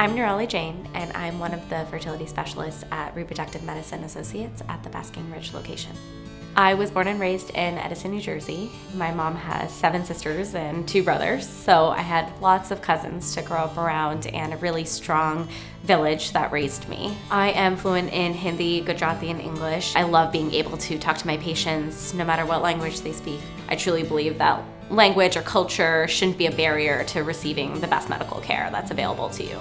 I'm Nirali Jain, and I'm one of the fertility specialists at Reproductive Medicine Associates at the Basking Ridge location. I was born and raised in Edison, New Jersey. My mom has 7 sisters and 2 brothers, so I had lots of cousins to grow up around and a really strong village that raised me. I am fluent in Hindi, Gujarati, and English. I love being able to talk to my patients no matter what language they speak. I truly believe that language or culture shouldn't be a barrier to receiving the best medical care that's available to you.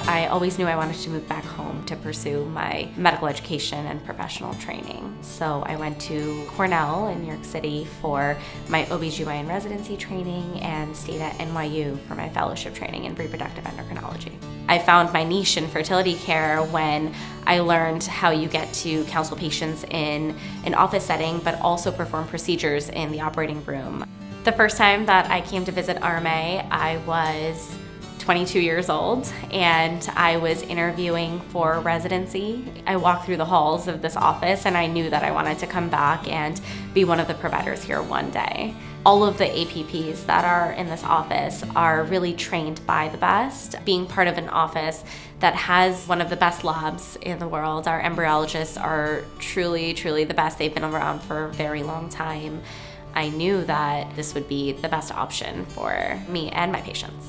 I always knew I wanted to move back home to pursue my medical education and professional training. So I went to Cornell in New York City for my OBGYN residency training and stayed at NYU for my fellowship training in reproductive endocrinology. I found my niche in fertility care when I learned how you get to counsel patients in an office setting, but also perform procedures in the operating room. The first time that I came to visit RMA, I was 22 years old, and I was interviewing for residency. I walked through the halls of this office and I knew that I wanted to come back and be one of the providers here one day. All of the APPs that are in this office are really trained by the best. Being part of an office that has one of the best labs in the world, our embryologists are truly, truly the best. They've been around for a very long time. I knew that this would be the best option for me and my patients.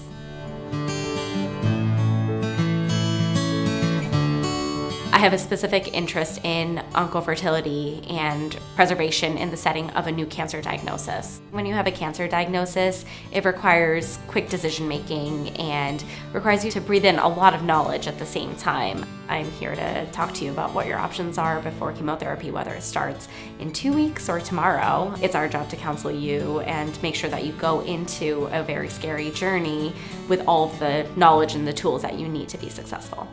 I have a specific interest in oncofertility and preservation in the setting of a new cancer diagnosis. When you have a cancer diagnosis, it requires quick decision making and requires you to breathe in a lot of knowledge at the same time. I'm here to talk to you about what your options are before chemotherapy, whether it starts in 2 weeks or tomorrow. It's our job to counsel you and make sure that you go into a very scary journey with all of the knowledge and the tools that you need to be successful.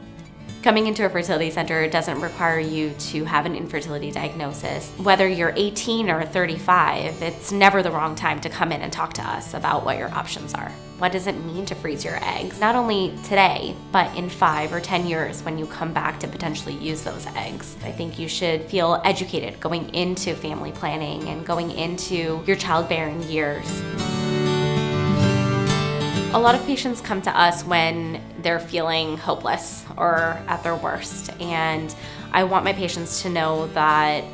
Coming into a fertility center doesn't require you to have an infertility diagnosis. Whether you're 18 or 35, it's never the wrong time to come in and talk to us about what your options are. What does it mean to freeze your eggs? Not only today, but in 5 or 10 years when you come back to potentially use those eggs. I think you should feel educated going into family planning and going into your childbearing years. A lot of patients come to us when they're feeling hopeless or at their worst, and I want my patients to know that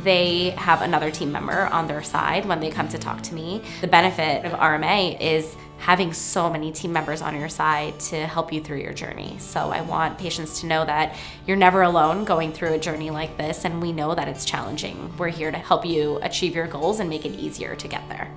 they have another team member on their side when they come to talk to me. The benefit of RMA is having so many team members on your side to help you through your journey. So I want patients to know that you're never alone going through a journey like this, and we know that it's challenging. We're here to help you achieve your goals and make it easier to get there.